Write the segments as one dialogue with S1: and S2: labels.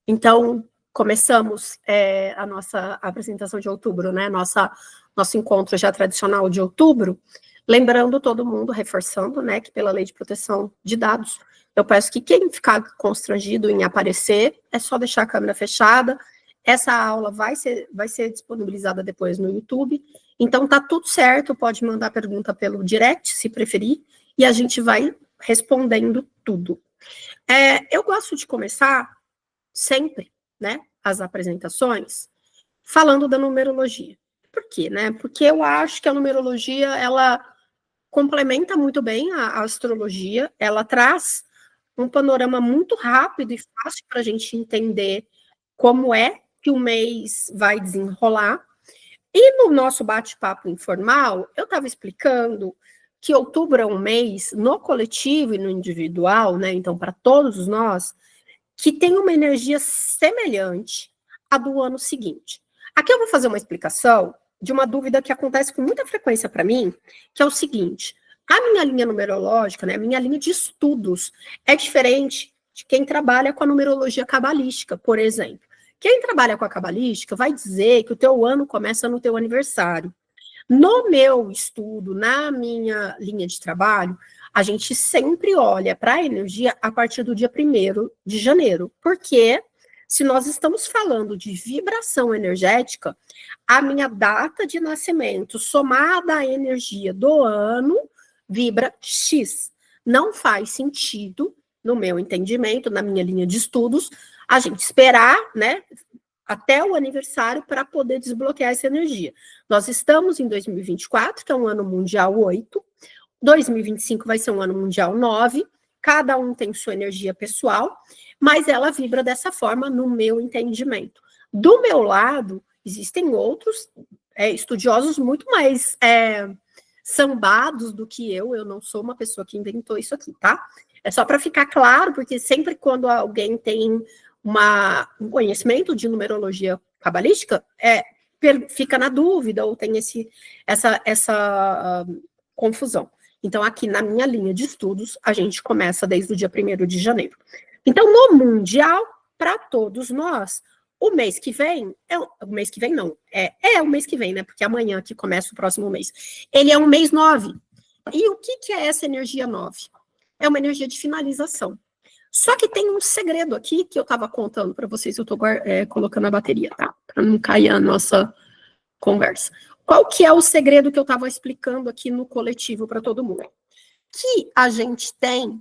S1: Então, começamos a nossa apresentação de outubro, né? Nosso encontro já tradicional de outubro, lembrando todo mundo, reforçando, né, que pela Lei de Proteção de Dados, eu peço que quem ficar constrangido em aparecer, é só deixar a câmera fechada. Essa aula vai ser disponibilizada depois no YouTube, então tá tudo certo, pode mandar pergunta pelo direct, se preferir, e a gente vai respondendo tudo. Eu gosto de começar sempre, né, as apresentações, falando da numerologia. Por quê, né? Porque eu acho que a numerologia, ela complementa muito bem a astrologia, ela traz um panorama muito rápido e fácil para a gente entender como é que o mês vai desenrolar. E no nosso bate-papo informal, eu estava explicando que outubro é um mês, no coletivo e no individual, né? Então, para todos nós, que tem uma energia semelhante à do ano seguinte. Aqui eu vou fazer uma explicação de uma dúvida que acontece com muita frequência para mim, que é o seguinte: a minha linha numerológica, né, a minha linha de estudos, é diferente de quem trabalha com a numerologia cabalística, por exemplo. Quem trabalha com a cabalística vai dizer que o teu ano começa no teu aniversário. No meu estudo, na minha linha de trabalho, a gente sempre olha para a energia a partir do dia 1º de janeiro, porque se nós estamos falando de vibração energética, a minha data de nascimento somada à energia do ano vibra X. Não faz sentido, no meu entendimento, na minha linha de estudos, a gente esperar, né, até o aniversário para poder desbloquear essa energia. Nós estamos em 2024, que é um ano mundial 8, 2025 vai ser um ano mundial 9, cada um tem sua energia pessoal, mas ela vibra dessa forma no meu entendimento. Do meu lado, existem outros estudiosos muito mais sambados do que eu não sou uma pessoa que inventou isso aqui, tá? É só para ficar claro, porque sempre quando alguém tem um conhecimento de numerologia cabalística, fica na dúvida ou tem essa confusão. Então, aqui na minha linha de estudos, a gente começa desde o dia 1º de janeiro. Então, no mundial, para todos nós, o mês que vem, o mês que vem não, o mês que vem, né, porque amanhã que começa o próximo mês, ele é um mês 9. E o que é essa energia 9? É uma energia de finalização. Só que tem um segredo aqui que eu estava contando para vocês, eu estou colocando a bateria, tá? Para não cair a nossa conversa. Qual que é o segredo que eu estava explicando aqui no coletivo para todo mundo? Que a gente tem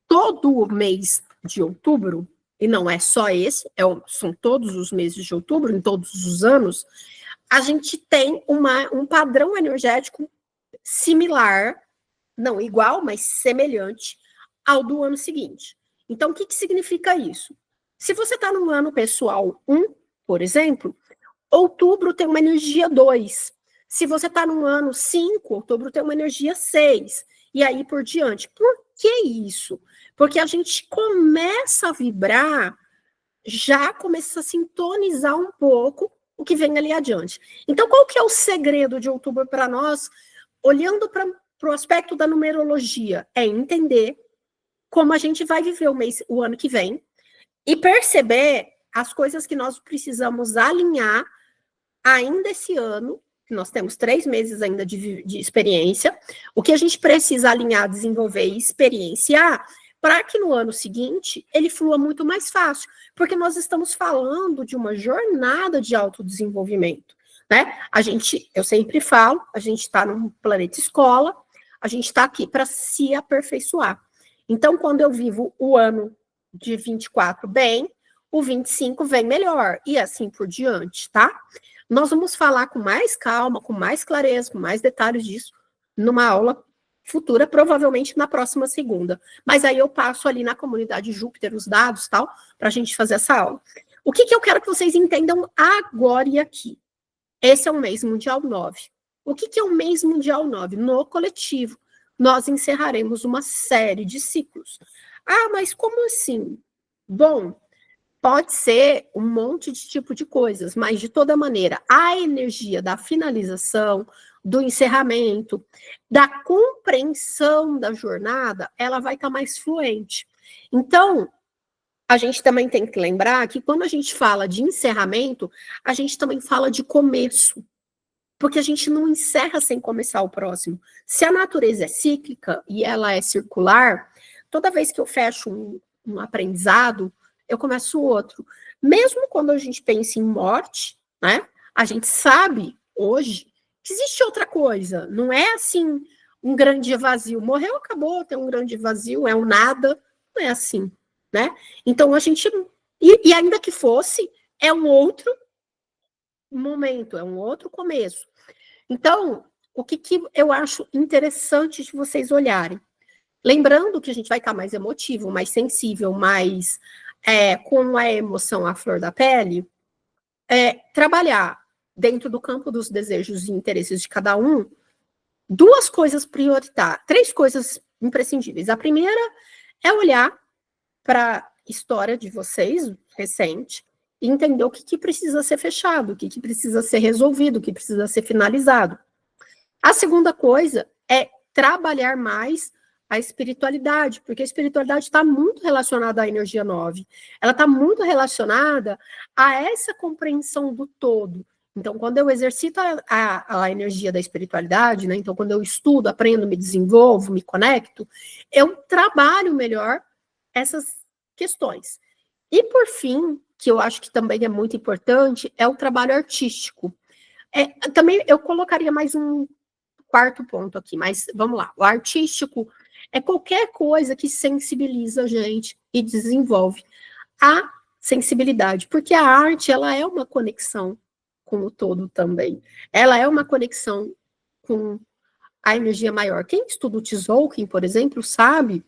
S1: todo o mês de outubro, e não é só esse, são todos os meses de outubro, em todos os anos, a gente tem um padrão energético similar, não igual, mas semelhante ao do ano seguinte. Então, o que significa isso? Se você está no ano pessoal 1, por exemplo, outubro tem uma energia 2. Se você está no ano 5, outubro tem uma energia 6. E aí por diante. Por que isso? Porque a gente começa a vibrar, já começa a sintonizar um pouco o que vem ali adiante. Então, qual que é o segredo de outubro para nós, olhando para o aspecto da numerologia? É entender como a gente vai viver o ano que vem e perceber as coisas que nós precisamos alinhar ainda esse ano, que nós temos 3 meses ainda de experiência, o que a gente precisa alinhar, desenvolver e experienciar para que no ano seguinte ele flua muito mais fácil, porque nós estamos falando de uma jornada de autodesenvolvimento, né? Eu sempre falo, a gente está num planeta escola, a gente está aqui para se aperfeiçoar. Então, quando eu vivo o ano de 24 bem, o 25 vem melhor, e assim por diante, tá? Nós vamos falar com mais calma, com mais clareza, com mais detalhes disso, numa aula futura, provavelmente na próxima segunda. Mas aí eu passo ali na comunidade Júpiter os dados, tal, para a gente fazer essa aula. O que eu quero que vocês entendam agora e aqui? Esse é o mês mundial 9. O que é o mês mundial 9? No coletivo, nós encerraremos uma série de ciclos. Ah, mas como assim? Bom, pode ser um monte de tipo de coisas, mas de toda maneira, a energia da finalização, do encerramento, da compreensão da jornada, ela vai estar mais fluente. Então, a gente também tem que lembrar que quando a gente fala de encerramento, a gente também fala de começo, porque a gente não encerra sem começar o próximo. Se a natureza é cíclica e ela é circular, toda vez que eu fecho um aprendizado, eu começo outro. Mesmo quando a gente pensa em morte, né? A gente sabe hoje que existe outra coisa. Não é assim um grande vazio. Morreu, acabou, tem um grande vazio, é um nada. Não é assim, né? Então a gente. E ainda que fosse, é um outro momento, é um outro começo. Então, o que eu acho interessante de vocês olharem? Lembrando que a gente vai estar mais emotivo, mais sensível, mais com a emoção à flor da pele, trabalhar dentro do campo dos desejos e interesses de cada um, duas coisas prioritárias, três coisas imprescindíveis. A primeira é olhar para a história de vocês, recente, e entender o que precisa ser fechado, o que precisa ser resolvido, o que precisa ser finalizado. A segunda coisa é trabalhar mais a espiritualidade, porque a espiritualidade está muito relacionada à energia 9. Ela está muito relacionada a essa compreensão do todo. Então, quando eu exercito a energia da espiritualidade, né? Então, quando eu estudo, aprendo, me desenvolvo, me conecto, eu trabalho melhor essas questões. E, por fim, que eu acho que também é muito importante, é o trabalho artístico. Também eu colocaria mais um quarto ponto aqui, mas vamos lá. O artístico é qualquer coisa que sensibiliza a gente e desenvolve a sensibilidade, porque a arte, ela é uma conexão com o todo também. Ela é uma conexão com a energia maior. Quem estuda o Tzolk'in, por exemplo, sabe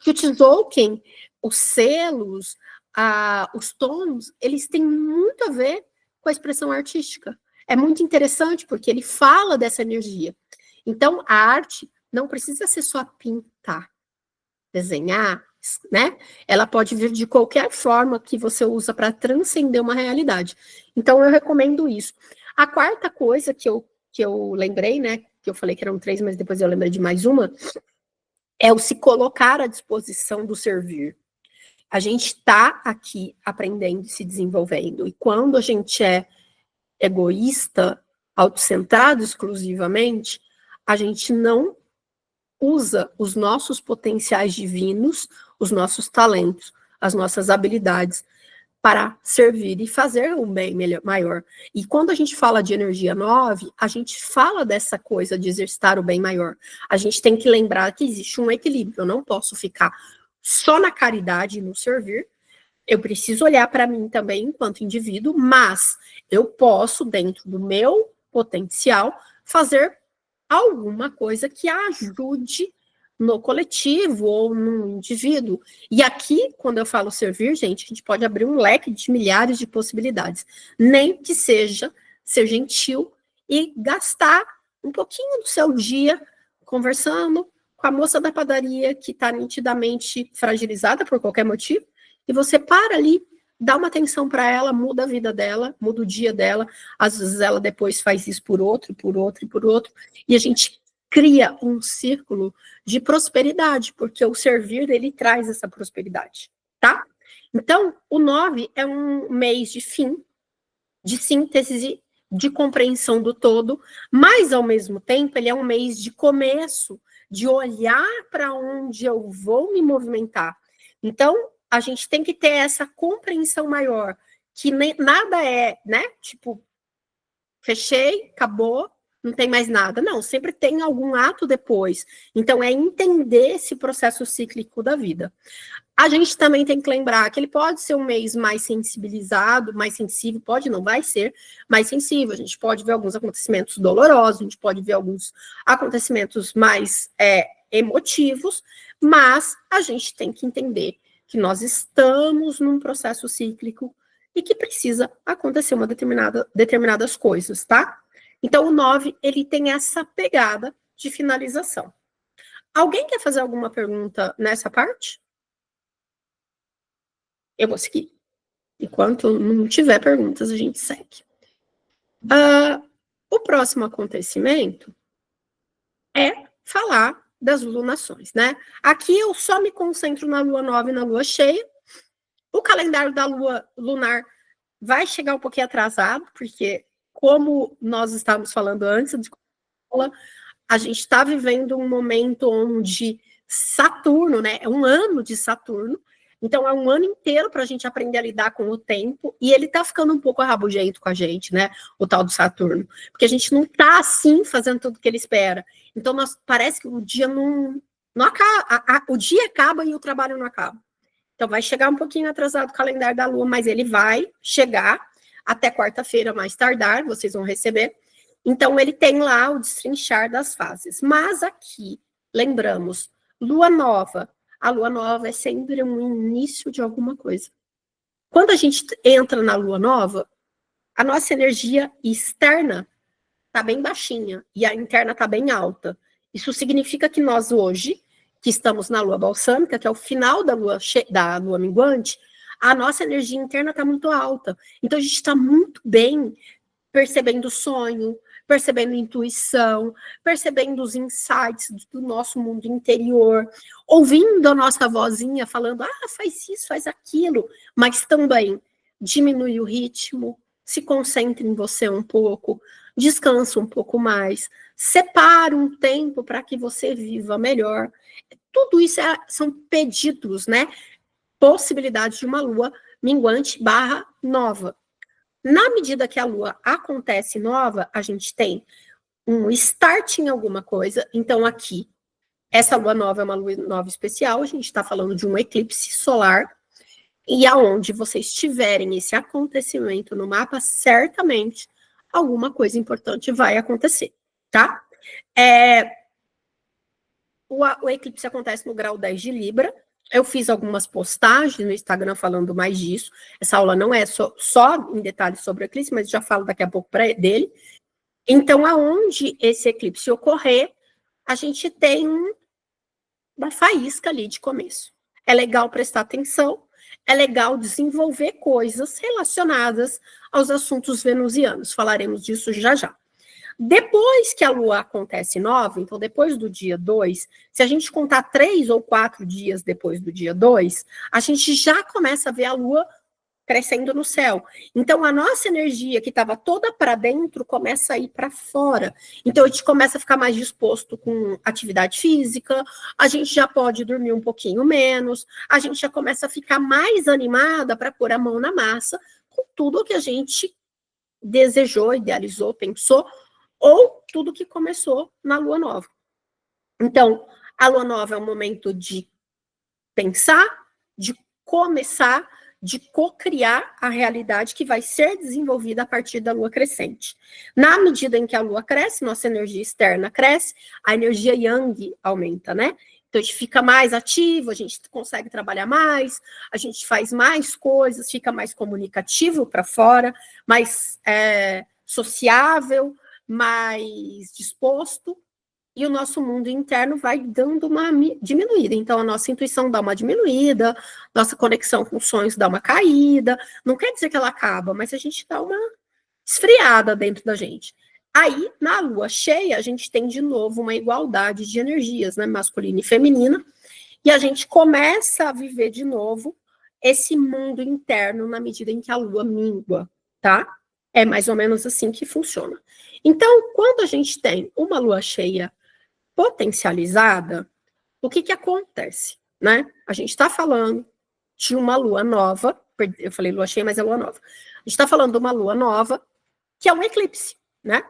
S1: que o Tzolk'in, os selos, os tons, eles têm muito a ver com a expressão artística. É muito interessante porque ele fala dessa energia. Então, a arte não precisa ser só pintar, desenhar, né? Ela pode vir de qualquer forma que você usa para transcender uma realidade. Então, eu recomendo isso. A quarta coisa que eu lembrei, né? Que eu falei que eram três, mas depois eu lembrei de mais uma, é o se colocar à disposição do servir. A gente está aqui aprendendo e se desenvolvendo. E quando a gente é egoísta, autocentrado exclusivamente, a gente não usa os nossos potenciais divinos, os nossos talentos, as nossas habilidades para servir e fazer um bem melhor, maior. E quando a gente fala de energia 9, a gente fala dessa coisa de exercitar o bem maior. A gente tem que lembrar que existe um equilíbrio. Eu não posso ficar só na caridade e no servir. Eu preciso olhar para mim também enquanto indivíduo, mas eu posso, dentro do meu potencial, fazer alguma coisa que ajude no coletivo ou no indivíduo. E aqui, quando eu falo servir, gente, a gente pode abrir um leque de milhares de possibilidades. Nem que seja ser gentil e gastar um pouquinho do seu dia conversando com a moça da padaria que está nitidamente fragilizada por qualquer motivo, e você para ali, dá uma atenção para ela, muda a vida dela, muda o dia dela, às vezes ela depois faz isso por outro, por outro e por outro, e a gente cria um círculo de prosperidade, porque o servir, ele traz essa prosperidade, tá? Então, o 9 é um mês de fim, de síntese, de compreensão do todo, mas, ao mesmo tempo, ele é um mês de começo, de olhar para onde eu vou me movimentar. Então, a gente tem que ter essa compreensão maior, que nada é, né? Tipo, fechei, acabou, não tem mais nada. Não, sempre tem algum ato depois. Então, é entender esse processo cíclico da vida. A gente também tem que lembrar que ele pode ser um mês mais sensibilizado, mais sensível, pode, não vai ser mais sensível. A gente pode ver alguns acontecimentos dolorosos, a gente pode ver alguns acontecimentos mais emotivos, mas a gente tem que entender que nós estamos num processo cíclico e que precisa acontecer determinadas coisas, tá? Então, o 9, ele tem essa pegada de finalização. Alguém quer fazer alguma pergunta nessa parte? Eu vou seguir. Enquanto não tiver perguntas, a gente segue. O próximo acontecimento é falar das lunações, né? Aqui eu só me concentro na lua nova e na lua cheia, O calendário da lua lunar vai chegar um pouquinho atrasado, porque, como nós estávamos falando antes, a gente está vivendo um momento onde Saturno, né? É um ano de Saturno, então é um ano inteiro para a gente aprender a lidar com o tempo, e ele está ficando um pouco rabugento com a gente, né? O tal do Saturno, porque a gente não está assim fazendo tudo que ele espera. Então parece que o dia não acaba, o dia acaba e o trabalho não acaba. Então vai chegar um pouquinho atrasado o calendário da Lua, mas ele vai chegar até quarta-feira mais tardar, vocês vão receber. Então ele tem lá o destrinchar das fases. Mas aqui, lembramos, Lua nova. A Lua nova é sempre um início de alguma coisa. Quando a gente entra na Lua nova, a nossa energia externa está bem baixinha e a interna está bem alta. Isso significa que nós hoje, que estamos na lua balsâmica, que é o final da lua minguante, a nossa energia interna está muito alta. Então a gente está muito bem percebendo o sonho, percebendo intuição, percebendo os insights do nosso mundo interior, ouvindo a nossa vozinha falando, faz isso, faz aquilo, mas também diminui o ritmo, se concentre em você um pouco, descansa um pouco mais, separa um tempo para que você viva melhor. Tudo isso são pedidos, né? Possibilidades de uma lua minguante / nova. Na medida que a lua acontece nova, a gente tem um start em alguma coisa. Então, aqui, essa lua nova é uma lua nova especial. A gente está falando de um eclipse solar. E aonde vocês tiverem esse acontecimento no mapa, certamente alguma coisa importante vai acontecer, tá? O eclipse acontece no grau 10 de Libra. Eu fiz algumas postagens no Instagram falando mais disso. Essa aula não é só em detalhes sobre o eclipse, mas já falo daqui a pouco dele. Então, aonde esse eclipse ocorrer, a gente tem uma faísca ali de começo. É legal prestar atenção, é legal desenvolver coisas relacionadas aos assuntos venusianos. Falaremos disso já já. Depois que a Lua acontece nova, então depois do dia 2, se a gente contar 3 ou 4 dias depois do dia 2, a gente já começa a ver a Lua crescendo no céu. Então a nossa energia que estava toda para dentro começa a ir para fora. Então a gente começa a ficar mais disposto com atividade física, a gente já pode dormir um pouquinho menos, a gente já começa a ficar mais animada para pôr a mão na massa com tudo que a gente desejou, idealizou, pensou, ou tudo que começou na lua nova. Então, a lua nova é um momento de pensar, de começar, de co-criar a realidade que vai ser desenvolvida a partir da lua crescente. Na medida em que a lua cresce, nossa energia externa cresce, a energia yang aumenta, né? Então, a gente fica mais ativo, a gente consegue trabalhar mais, a gente faz mais coisas, fica mais comunicativo para fora, mais sociável, mais disposto, e o nosso mundo interno vai dando uma diminuída. Então, a nossa intuição dá uma diminuída, nossa conexão com os sonhos dá uma caída. Não quer dizer que ela acaba, mas a gente dá uma esfriada dentro da gente. Aí, na lua cheia, a gente tem de novo uma igualdade de energias, né, masculina e feminina, e a gente começa a viver de novo esse mundo interno na medida em que a lua mingua, tá? É mais ou menos assim que funciona. Então, quando a gente tem uma lua cheia potencializada, o que acontece, né? A gente está falando de uma lua nova, eu falei lua cheia, mas é lua nova. A gente está falando de uma lua nova, que é um eclipse, né?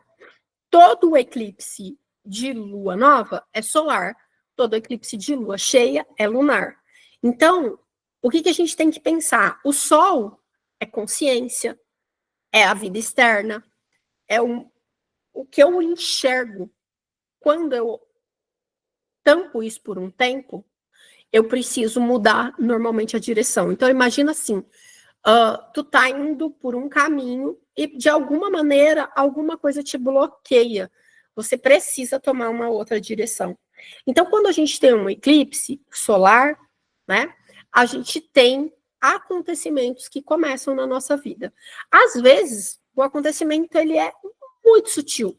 S1: Todo eclipse de lua nova é solar, todo eclipse de lua cheia é lunar. Então, o que a gente tem que pensar? O sol é consciência, é a vida externa, é o que eu enxergo. Quando eu tampo isso por um tempo, eu preciso mudar normalmente a direção. Então, imagina assim, tu tá indo por um caminho e, de alguma maneira, alguma coisa te bloqueia. Você precisa tomar uma outra direção. Então, quando a gente tem um eclipse solar, né, a gente tem acontecimentos que começam na nossa vida. Às vezes, o acontecimento ele é muito sutil.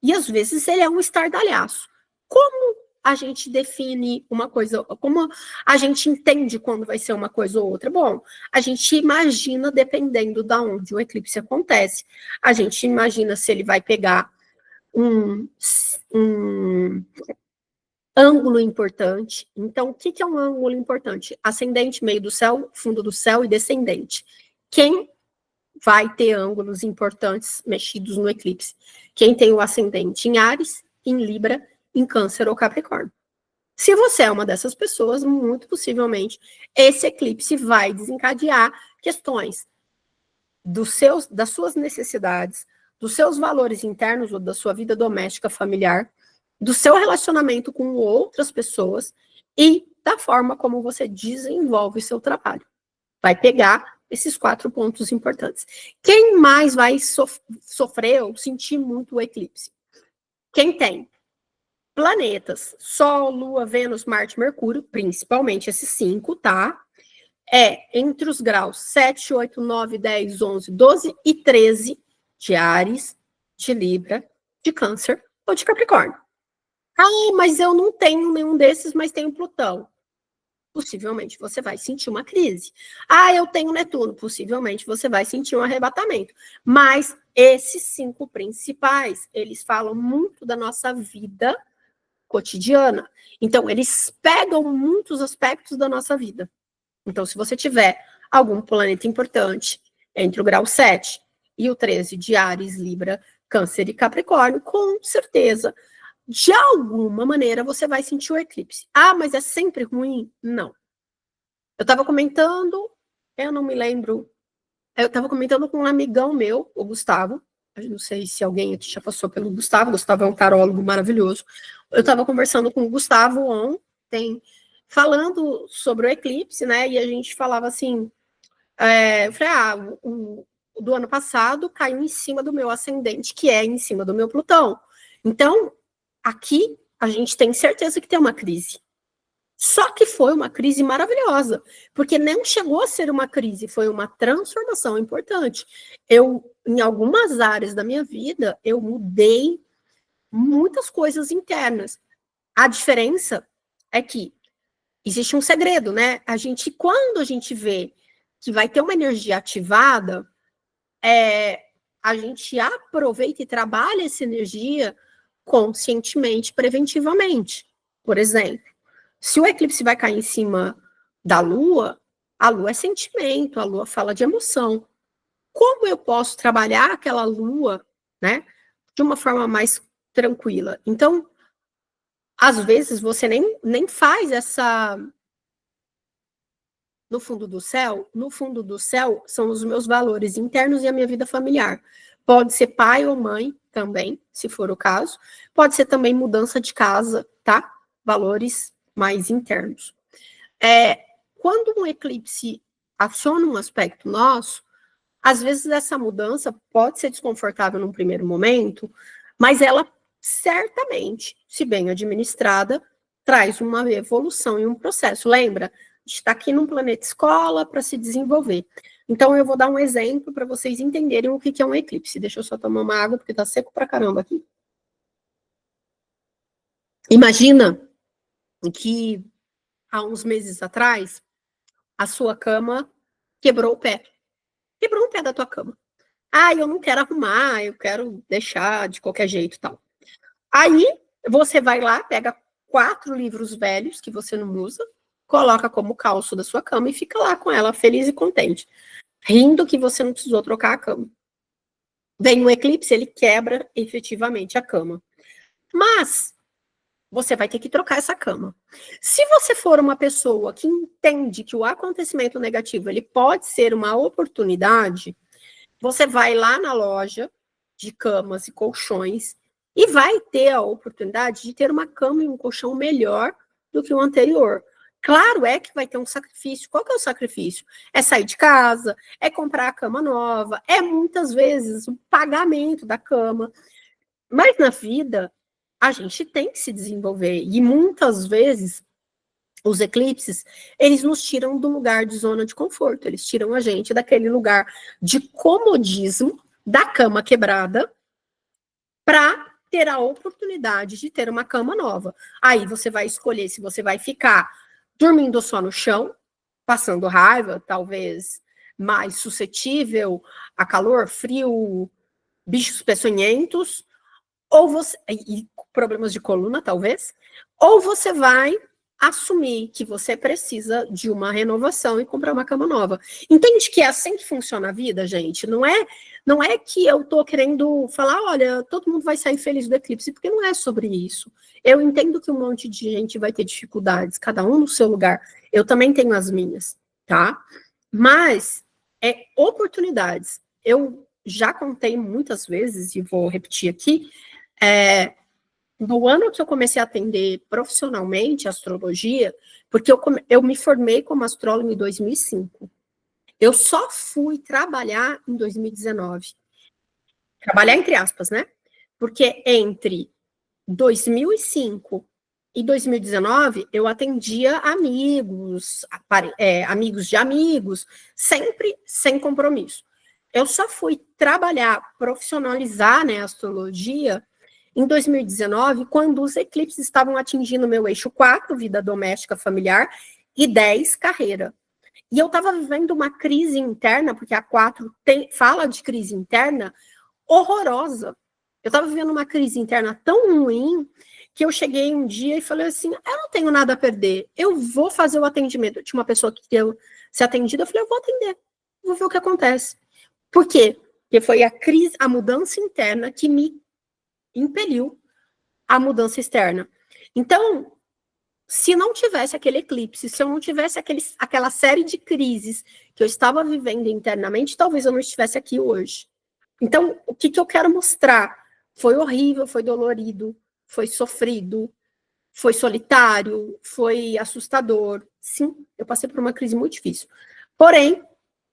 S1: E às vezes ele é um estardalhaço. Como a gente define uma coisa, como a gente entende quando vai ser uma coisa ou outra? Bom, a gente imagina dependendo de onde o eclipse acontece. A gente imagina se ele vai pegar um ângulo importante. Então, o que é um ângulo importante? Ascendente, meio do céu, fundo do céu e descendente. Quem vai ter ângulos importantes mexidos no eclipse? Quem tem o ascendente em Áries, em Libra, em Câncer ou Capricórnio. Se você é uma dessas pessoas, muito possivelmente esse eclipse vai desencadear questões das suas necessidades, dos seus valores internos ou da sua vida doméstica familiar, do seu relacionamento com outras pessoas e da forma como você desenvolve o seu trabalho. Vai pegar esses 4 pontos importantes. Quem mais vai sofrer ou sentir muito o eclipse? Quem tem planetas, Sol, Lua, Vênus, Marte, Mercúrio, principalmente esses 5, tá? Entre os graus 7, 8, 9, 10, 11, 12 e 13 de Áries, de Libra, de Câncer ou de Capricórnio. Ah, mas eu não tenho nenhum desses, mas tenho Plutão. Possivelmente você vai sentir uma crise. Ah, eu tenho Netuno. Possivelmente você vai sentir um arrebatamento. Mas esses 5 principais, eles falam muito da nossa vida cotidiana. Então, eles pegam muitos aspectos da nossa vida. Então, se você tiver algum planeta importante entre o grau 7 e o 13 de Áries, Libra, Câncer e Capricórnio, com certeza, de alguma maneira, você vai sentir o eclipse. Ah, mas é sempre ruim? Não. Eu estava comentando, eu não me lembro, eu estava comentando com um amigão meu, o Gustavo, eu não sei se alguém aqui já passou pelo Gustavo, o Gustavo é um tarólogo maravilhoso. Eu estava conversando com o Gustavo ontem, falando sobre o eclipse, né, e a gente falava assim, eu falei, o do ano passado caiu em cima do meu ascendente, que é em cima do meu Plutão. Então, aqui a gente tem certeza que tem uma crise. Só que foi uma crise maravilhosa, porque não chegou a ser uma crise, foi uma transformação importante. Em algumas áreas da minha vida, eu mudei muitas coisas internas. A diferença é que existe um segredo, né? Quando a gente vê que vai ter uma energia ativada, a gente aproveita e trabalha essa energia conscientemente, preventivamente. Por exemplo, se o eclipse vai cair em cima da Lua, a Lua é sentimento, a Lua fala de emoção. Como eu posso trabalhar aquela Lua, né, de uma forma mais tranquila? Então, às vezes, você nem faz essa... No fundo do céu são os meus valores internos e a minha vida familiar. Pode ser pai ou mãe também, se for o caso. Pode ser também mudança de casa, tá? Valores mais internos. Quando um eclipse aciona um aspecto nosso, às vezes essa mudança pode ser desconfortável num primeiro momento, mas ela certamente, se bem administrada, traz uma evolução e um processo. Lembra? A gente está aqui num planeta escola para se desenvolver. Então, eu vou dar um exemplo para vocês entenderem o que é um eclipse. Deixa eu só tomar uma água, porque está seco pra caramba aqui. Imagina que há uns meses atrás, a sua cama quebrou o pé. Quebrou um pé da tua cama. Ah, eu não quero arrumar, eu quero deixar de qualquer jeito e tal. Aí, você vai lá, pega 4 livros velhos que você não usa, coloca como calço da sua cama e fica lá com ela, feliz e contente, rindo que você não precisou trocar a cama. Vem um eclipse, ele quebra efetivamente a cama. Mas você vai ter que trocar essa cama. Se você for uma pessoa que entende que o acontecimento negativo ele pode ser uma oportunidade, você vai lá na loja de camas e colchões e vai ter a oportunidade de ter uma cama e um colchão melhor do que o anterior. Claro que vai ter um sacrifício. Qual que é o sacrifício? É sair de casa, é comprar a cama nova, é muitas vezes o pagamento da cama. Mas na vida, a gente tem que se desenvolver. E muitas vezes, os eclipses, eles nos tiram do lugar de zona de conforto. Eles tiram a gente daquele lugar de comodismo, da cama quebrada, para ter a oportunidade de ter uma cama nova. Aí você vai escolher se você vai ficar dormindo só no chão, passando raiva, talvez mais suscetível a calor, frio, bichos peçonhentos, ou você, e problemas de coluna, talvez, ou você vai assumir que você precisa de uma renovação e comprar uma cama nova. Entende que é assim que funciona a vida, gente? Não é que eu tô querendo falar, olha, todo mundo vai sair feliz do eclipse, porque não é sobre isso. Eu entendo que um monte de gente vai ter dificuldades, cada um no seu lugar. Eu também tenho as minhas, tá? Mas é oportunidades. Eu já contei muitas vezes, e vou repetir aqui, no ano que eu comecei a atender profissionalmente astrologia, porque eu me formei como astróloga em 2005. Eu só fui trabalhar em 2019. Trabalhar entre aspas, né? Porque entre 2005 e 2019, eu atendia amigos, amigos de amigos, sempre sem compromisso. Eu só fui trabalhar, profissionalizar, né, a astrologia em 2019, quando os eclipses estavam atingindo meu eixo 4, vida doméstica familiar, e 10, carreira. E eu estava vivendo uma crise interna, porque a 4 fala de crise interna horrorosa. Eu estava vivendo uma crise interna tão ruim que eu cheguei um dia e falei assim, eu não tenho nada a perder, eu vou fazer o atendimento. Eu tinha uma pessoa que queria ser atendida, eu falei, eu vou atender, vou ver o que acontece. Por quê? Porque foi a crise, a mudança interna que me impeliu a mudança externa. Então, se não tivesse aquele eclipse, se eu não tivesse aquela série de crises que eu estava vivendo internamente, talvez eu não estivesse aqui hoje. Então, o que eu quero mostrar? Foi horrível, foi dolorido, foi sofrido, foi solitário, foi assustador. Sim, eu passei por uma crise muito difícil. Porém,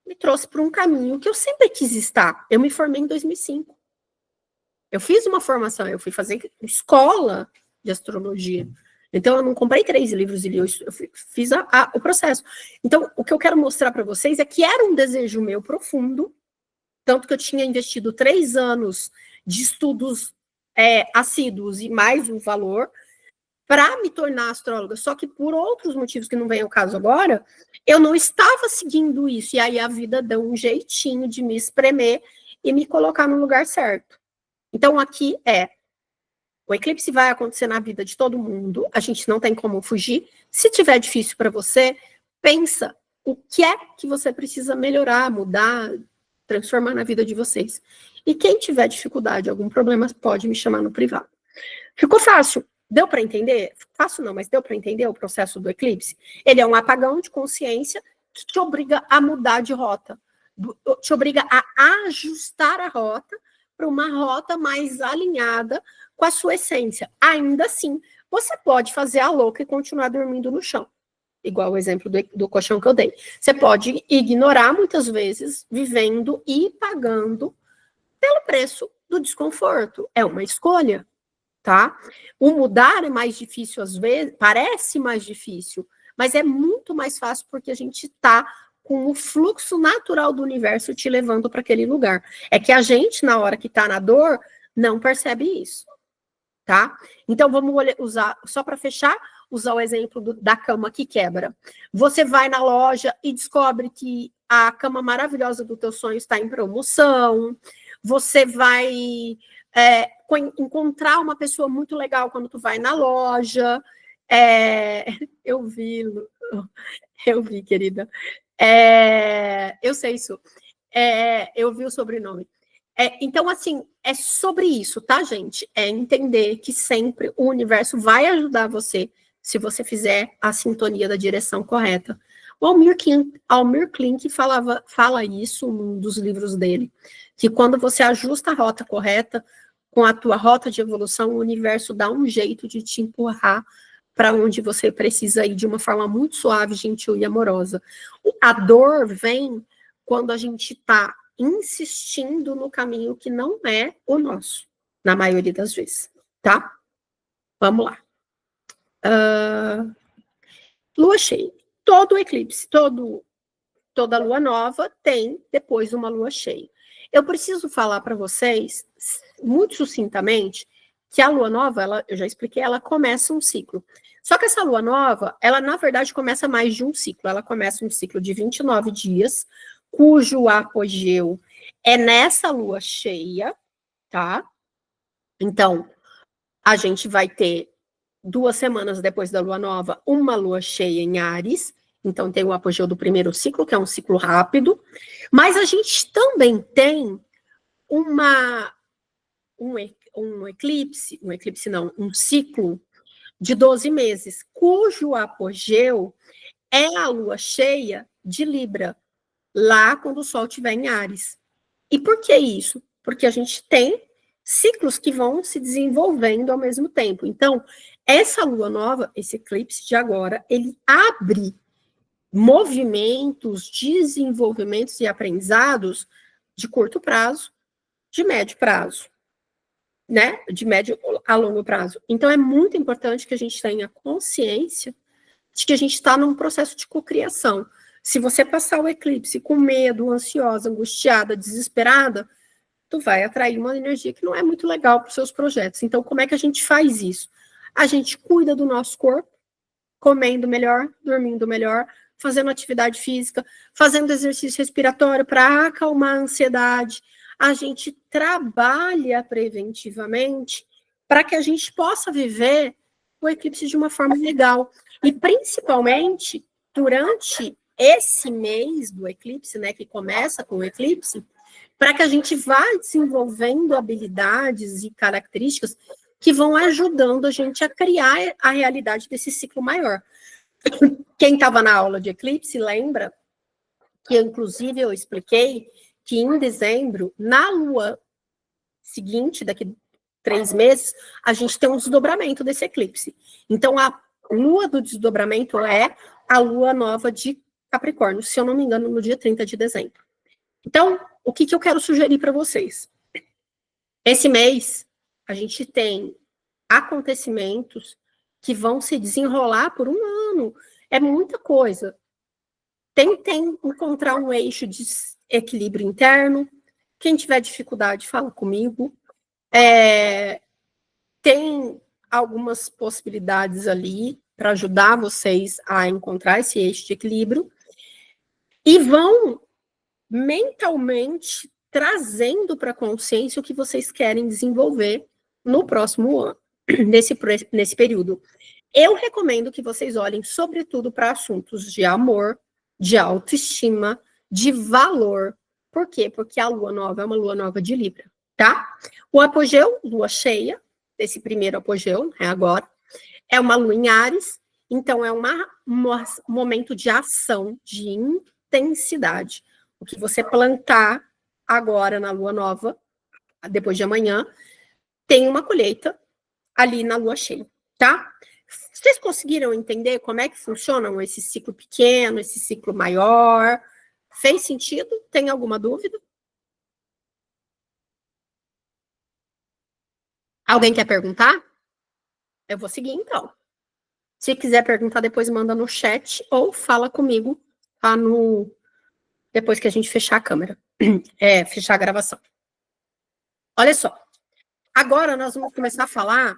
S1: me trouxe para um caminho que eu sempre quis estar. Eu me formei em 2005. Eu fiz uma formação, eu fui fazer escola de astrologia. Então, eu não comprei 3 livros e li, eu fiz o processo. Então, o que eu quero mostrar para vocês é que era um desejo meu profundo, tanto que eu tinha investido 3 anos de estudos assíduos e mais um valor para me tornar astróloga, só que por outros motivos que não vem ao caso agora, eu não estava seguindo isso, e aí a vida deu um jeitinho de me espremer e me colocar no lugar certo. Então, aqui o eclipse vai acontecer na vida de todo mundo, a gente não tem como fugir. Se tiver difícil para você, pensa o que é que você precisa melhorar, mudar, transformar na vida de vocês. E quem tiver dificuldade, algum problema, pode me chamar no privado. Ficou fácil? Deu para entender? Fácil não, mas deu para entender o processo do eclipse? Ele é um apagão de consciência que te obriga a mudar de rota, te obriga a ajustar a rota para uma rota mais alinhada com a sua essência. Ainda assim, você pode fazer a louca e continuar dormindo no chão. Igual o exemplo do colchão que eu dei. Você pode ignorar, muitas vezes, vivendo e pagando pelo preço do desconforto. É uma escolha, tá? O mudar é mais difícil às vezes, parece mais difícil, mas é muito mais fácil porque a gente está com o fluxo natural do universo te levando para aquele lugar. É que a gente, na hora que está na dor, não percebe isso, tá? Então, vamos usar, só para fechar, usar o exemplo da cama que quebra. Você vai na loja e descobre que a cama maravilhosa do teu sonho está em promoção, você vai encontrar uma pessoa muito legal quando tu vai na loja, eu vi, querida, eu sei isso, eu vi o sobrenome. Então, assim, é sobre isso, tá, gente? É entender que sempre o universo vai ajudar você se você fizer a sintonia da direção correta. O Almir Klink fala isso num dos livros dele, que quando você ajusta a rota correta, com a tua rota de evolução, o universo dá um jeito de te empurrar para onde você precisa ir de uma forma muito suave, gentil e amorosa. A dor vem quando a gente está insistindo no caminho que não é o nosso, na maioria das vezes, tá? Vamos lá. Lua cheia. Todo eclipse, toda lua nova tem depois uma lua cheia. Eu preciso falar para vocês, muito sucintamente, que a lua nova, eu já expliquei, ela começa um ciclo. Só que essa lua nova, ela na verdade começa mais de um ciclo. Ela começa um ciclo de 29 dias, cujo apogeu é nessa lua cheia, tá? Então, a gente vai ter 2 semanas depois da lua nova, uma lua cheia em Áries. Então, tem o apogeu do primeiro ciclo, que é um ciclo rápido. Mas a gente também tem um eclipse não, um ciclo de 12 meses, cujo apogeu é a lua cheia de Libra, lá quando o Sol estiver em Áries. E por que isso? Porque a gente tem ciclos que vão se desenvolvendo ao mesmo tempo. Então, essa lua nova, esse eclipse de agora, ele abre movimentos, desenvolvimentos e aprendizados de curto prazo, de médio prazo, né? De médio a longo prazo. Então, é muito importante que a gente tenha consciência de que a gente está num processo de cocriação. Se você passar o eclipse com medo, ansiosa, angustiada, desesperada, tu vai atrair uma energia que não é muito legal para os seus projetos. Então, como é que a gente faz isso? A gente cuida do nosso corpo, comendo melhor, dormindo melhor, fazendo atividade física, fazendo exercício respiratório para acalmar a ansiedade. A gente trabalha preventivamente para que a gente possa viver o eclipse de uma forma legal. E principalmente durante esse mês do eclipse, né, que começa com o eclipse, para que a gente vá desenvolvendo habilidades e características que vão ajudando a gente a criar a realidade desse ciclo maior. Quem estava na aula de eclipse lembra que, inclusive, eu expliquei que em dezembro, na lua seguinte, daqui 3 meses, a gente tem um desdobramento desse eclipse. Então, a lua do desdobramento é a lua nova de Capricórnio, se eu não me engano, no dia 30 de dezembro. Então, o que eu quero sugerir para vocês? Esse mês, a gente tem acontecimentos que vão se desenrolar por um ano. É muita coisa. Tentem encontrar um eixo de equilíbrio interno. Quem tiver dificuldade, fala comigo. Tem algumas possibilidades ali para ajudar vocês a encontrar esse eixo de equilíbrio. E vão mentalmente trazendo para a consciência o que vocês querem desenvolver no próximo ano, nesse período. Eu recomendo que vocês olhem, sobretudo, para assuntos de amor, de autoestima, de valor. Por quê? Porque a lua nova é uma lua nova de Libra, tá? O apogeu, lua cheia, esse primeiro apogeu, agora, é uma lua em Áries, então é um momento de ação, de intensidade. O que você plantar agora na lua nova, depois de amanhã, tem uma colheita ali na lua cheia, tá? Vocês conseguiram entender como é que funcionam esse ciclo pequeno, esse ciclo maior? Fez sentido? Tem alguma dúvida? Alguém quer perguntar? Eu vou seguir, então. Se quiser perguntar, depois manda no chat ou fala comigo, tá? Depois que a gente fechar a câmera. Fechar a gravação. Olha só. Agora nós vamos começar a falar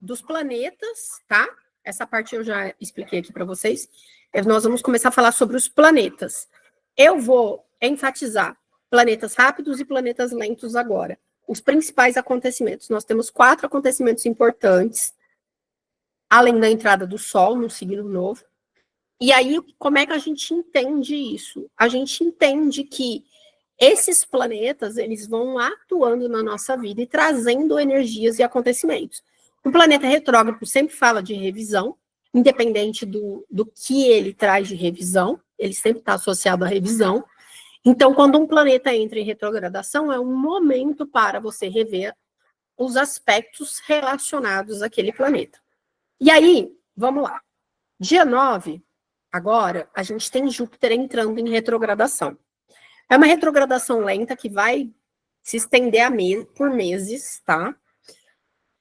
S1: dos planetas, tá? Essa parte eu já expliquei aqui para vocês. Nós vamos começar a falar sobre os planetas. Eu vou enfatizar planetas rápidos e planetas lentos agora. Os principais acontecimentos. Nós temos 4 acontecimentos importantes, além da entrada do Sol no signo novo. E aí, como é que a gente entende isso? A gente entende que esses planetas, eles vão atuando na nossa vida e trazendo energias e acontecimentos. O planeta retrógrado sempre fala de revisão, independente do que ele traz de revisão, ele sempre está associado à revisão. Então, quando um planeta entra em retrogradação, é um momento para você rever os aspectos relacionados àquele planeta. E aí, vamos lá. Dia 9, agora, a gente tem Júpiter entrando em retrogradação. É uma retrogradação lenta que vai se estender por meses, tá?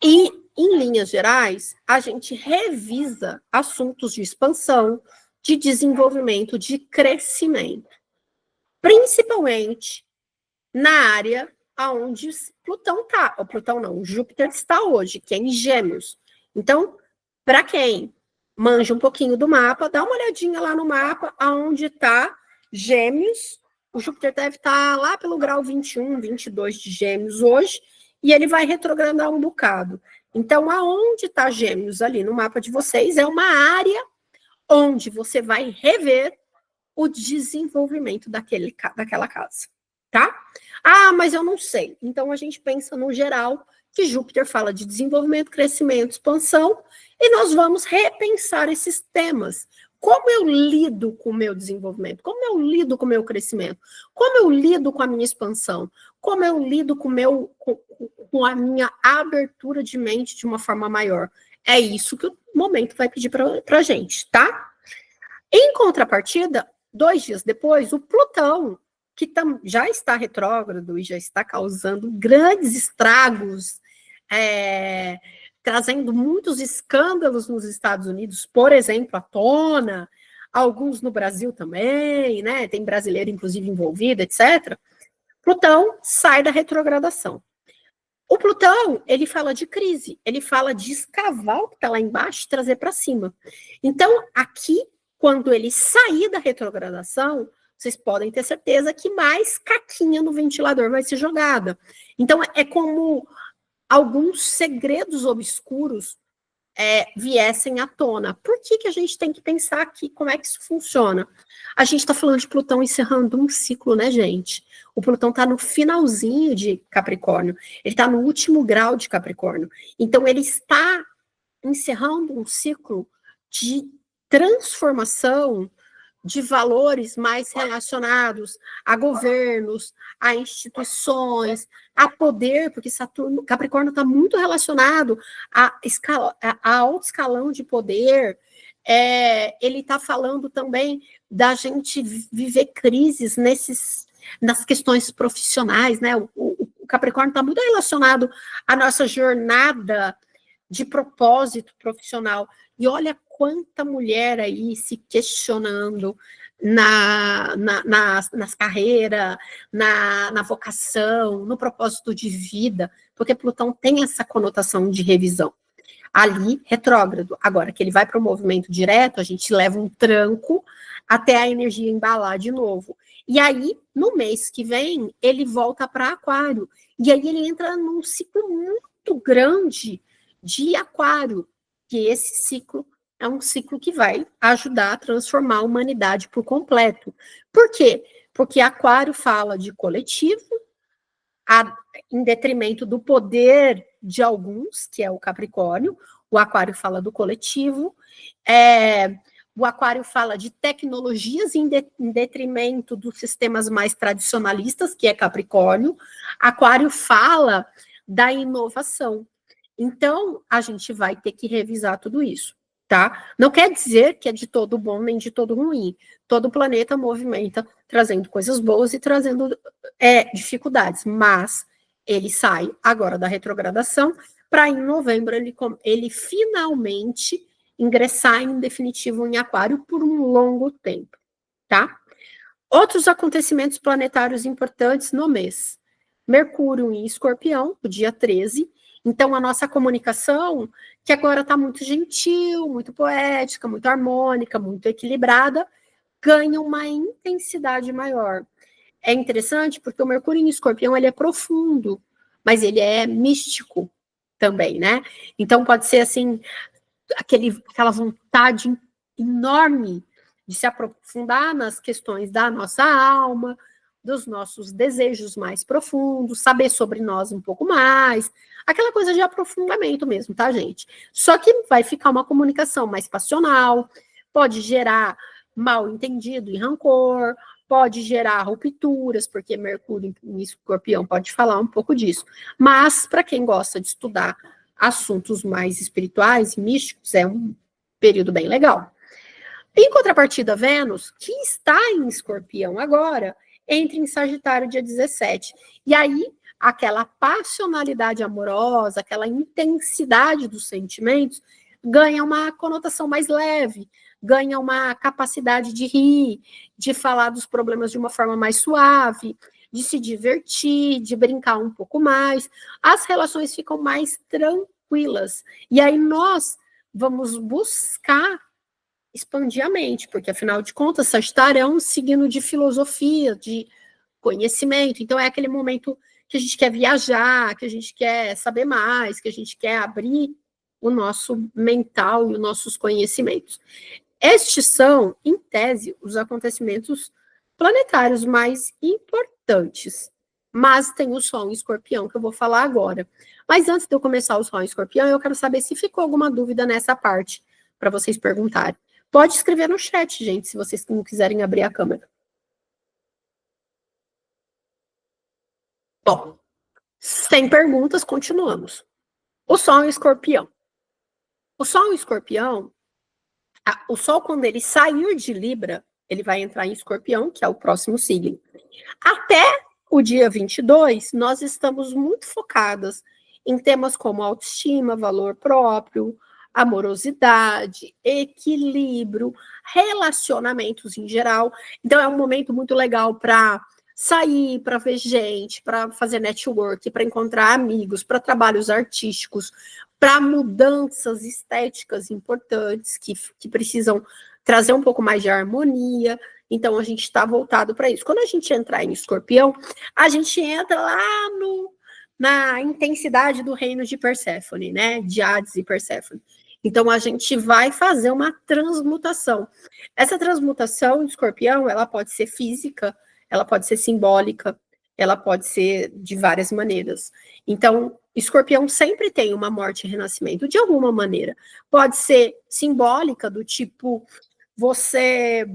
S1: E, em linhas gerais, a gente revisa assuntos de expansão, de desenvolvimento, de crescimento. Principalmente na área aonde Plutão está. O Plutão não, o Júpiter está hoje, que é em Gêmeos. Então, para quem manja um pouquinho do mapa, dá uma olhadinha lá no mapa, aonde está Gêmeos. O Júpiter deve estar lá pelo grau 21, 22 de Gêmeos hoje, e ele vai retrogradar um bocado. Então, aonde está Gêmeos ali no mapa de vocês é uma área onde você vai rever o desenvolvimento daquela casa, tá? Ah, mas eu não sei. Então, a gente pensa no geral, que Júpiter fala de desenvolvimento, crescimento, expansão, e nós vamos repensar esses temas. Como eu lido com o meu desenvolvimento? Como eu lido com o meu crescimento? Como eu lido com a minha expansão? Como eu lido com a minha abertura de mente de uma forma maior? É isso que o momento vai pedir para a gente, tá? Em contrapartida, 2 dias depois, o Plutão, que já está retrógrado e já está causando grandes estragos, trazendo muitos escândalos nos Estados Unidos, por exemplo, à tona, alguns no Brasil também, né? Tem brasileiro, inclusive, envolvido, etc. Plutão sai da retrogradação. O Plutão, ele fala de crise, ele fala de escavar o que está lá embaixo e trazer para cima. Então, aqui, quando ele sair da retrogradação, vocês podem ter certeza que mais caquinha no ventilador vai ser jogada. Então, é como alguns segredos obscuros viessem à tona. Por que a gente tem que pensar aqui como é que isso funciona? A gente está falando de Plutão encerrando um ciclo, né, gente? O Plutão está no finalzinho de Capricórnio, ele está no último grau de Capricórnio. Então, ele está encerrando um ciclo de transformação de valores mais relacionados a governos, a instituições, a poder, porque Capricórnio está muito relacionado a alto escalão de poder. Ele está falando também da gente viver crises nas questões profissionais, né? O Capricórnio está muito relacionado à nossa jornada de propósito profissional. E olha quanta mulher aí se questionando nas carreiras, na vocação, no propósito de vida, porque Plutão tem essa conotação de revisão. Ali, retrógrado. Agora que ele vai para o movimento direto, a gente leva um tranco até a energia embalar de novo. E aí, no mês que vem, ele volta para Aquário. E aí ele entra num ciclo muito grande de Aquário, que esse ciclo é um ciclo que vai ajudar a transformar a humanidade por completo. Por quê? Porque Aquário fala de coletivo, em detrimento do poder de alguns, que é o Capricórnio. O Aquário fala do coletivo. O Aquário fala de tecnologias em detrimento dos sistemas mais tradicionalistas, que é Capricórnio. Aquário fala da inovação. Então, a gente vai ter que revisar tudo isso, tá? Não quer dizer que é de todo bom nem de todo ruim. Todo planeta movimenta trazendo coisas boas e trazendo dificuldades, mas ele sai agora da retrogradação para em novembro ele finalmente ingressar em definitivo em Aquário por um longo tempo, tá? Outros acontecimentos planetários importantes no mês. Mercúrio em Escorpião, no dia 13. Então, a nossa comunicação, que agora está muito gentil, muito poética, muito harmônica, muito equilibrada, ganha uma intensidade maior. É interessante porque o Mercúrio em Escorpião ele é profundo, mas ele é místico também, né? Então, pode ser assim, aquela vontade enorme de se aprofundar nas questões da nossa alma, dos nossos desejos mais profundos, saber sobre nós um pouco mais, aquela coisa de aprofundamento mesmo, tá, gente? Só que vai ficar uma comunicação mais passional, pode gerar mal entendido e rancor, pode gerar rupturas, porque Mercúrio em Escorpião pode falar um pouco disso. Mas, para quem gosta de estudar assuntos mais espirituais e místicos, é um período bem legal. Em contrapartida, Vênus, que está em Escorpião agora, entra em Sagitário dia 17. E aí, aquela passionalidade amorosa, aquela intensidade dos sentimentos, ganha uma conotação mais leve, ganha uma capacidade de rir, de falar dos problemas de uma forma mais suave, de se divertir, de brincar um pouco mais, as relações ficam mais tranquilas. E aí nós vamos buscar expandir a mente, porque afinal de contas, Sagitário é um signo de filosofia, de conhecimento. Então é aquele momento que a gente quer viajar, que a gente quer saber mais, que a gente quer abrir o nosso mental e os nossos conhecimentos. Estes são, em tese, os acontecimentos planetários mais importantes. Mas tem o Sol em Escorpião, que eu vou falar agora. Mas antes de eu começar o Sol em Escorpião, eu quero saber se ficou alguma dúvida nessa parte, para vocês perguntarem. Pode escrever no chat, gente, se vocês não quiserem abrir a câmera. Bom, sem perguntas, continuamos. O Sol em Escorpião. O Sol em Escorpião, o Sol, quando ele sair de Libra, ele vai entrar em Escorpião, que é o próximo signo. Até o dia 22, nós estamos muito focadas em temas como autoestima, valor próprio, amorosidade, equilíbrio, relacionamentos em geral. Então, é um momento muito legal para sair, para ver gente, para fazer network, para encontrar amigos, para trabalhos artísticos, para mudanças estéticas importantes que precisam trazer um pouco mais de harmonia. Então, a gente está voltado para isso. Quando a gente entrar em Escorpião, a gente entra lá na intensidade do reino de Perséfone, né? De Hades e Perséfone. Então, a gente vai fazer uma transmutação. Essa transmutação de Escorpião, ela pode ser física, ela pode ser simbólica, ela pode ser de várias maneiras. Então, Escorpião sempre tem uma morte e renascimento, de alguma maneira. Pode ser simbólica, do tipo, você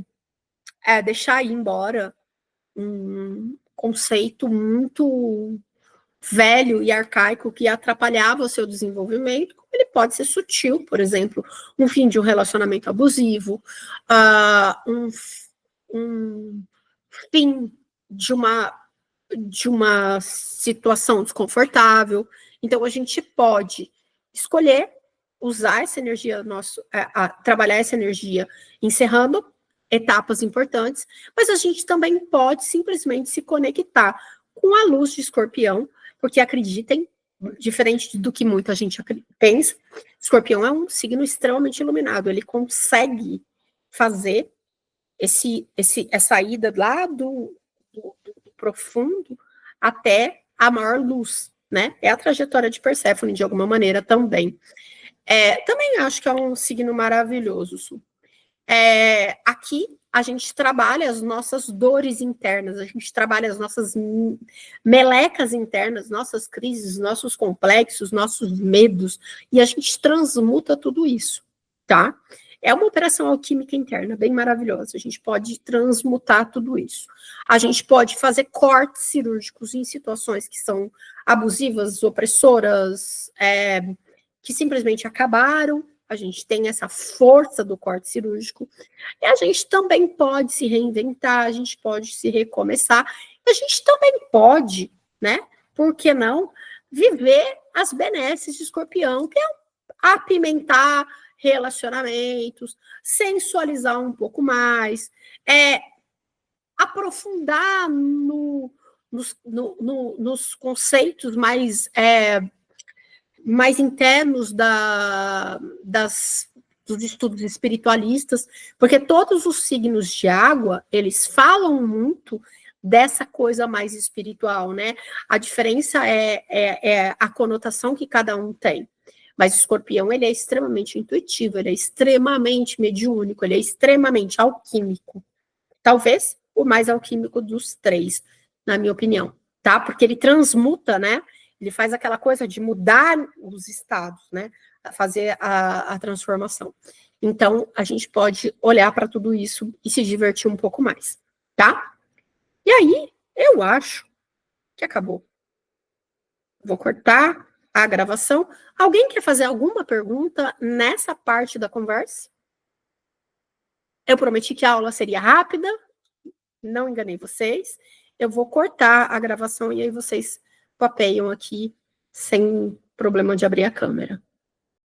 S1: deixar ir embora um conceito muito velho e arcaico que atrapalhava o seu desenvolvimento, como ele pode ser sutil, por exemplo, um fim de um relacionamento abusivo, um fim de uma situação desconfortável. Então, a gente pode escolher usar essa energia, trabalhar essa energia encerrando etapas importantes, mas a gente também pode simplesmente se conectar com a luz de Escorpião, porque acreditem, diferente do que muita gente pensa, Escorpião é um signo extremamente iluminado, ele consegue fazer essa ida lá do profundo até a maior luz, né? É a trajetória de Perséfone, de alguma maneira, também. Também acho que é um signo maravilhoso, Su. Aqui a gente trabalha as nossas dores internas, a gente trabalha as nossas melecas internas, nossas crises, nossos complexos, nossos medos, e a gente transmuta tudo isso, tá? É uma operação alquímica interna bem maravilhosa, a gente pode transmutar tudo isso. A gente pode fazer cortes cirúrgicos em situações que são abusivas, opressoras, que simplesmente acabaram. A gente tem essa força do corte cirúrgico, e a gente também pode se reinventar, a gente pode se recomeçar, a gente também pode, né, por que não, viver as benesses de Escorpião, que é apimentar relacionamentos, sensualizar um pouco mais, aprofundar nos conceitos mais internos dos estudos espiritualistas, porque todos os signos de água, eles falam muito dessa coisa mais espiritual, né? A diferença é a conotação que cada um tem. Mas o Escorpião, ele é extremamente intuitivo, ele é extremamente mediúnico, ele é extremamente alquímico. Talvez o mais alquímico dos três, na minha opinião, tá? Porque ele transmuta, né? Ele faz aquela coisa de mudar os estados, né? Fazer a transformação. Então, a gente pode olhar para tudo isso e se divertir um pouco mais, tá? E aí, eu acho que acabou. Vou cortar a gravação. Alguém quer fazer alguma pergunta nessa parte da conversa? Eu prometi que a aula seria rápida, não enganei vocês. Eu vou cortar a gravação e aí vocês papeiam aqui sem problema de abrir a câmera.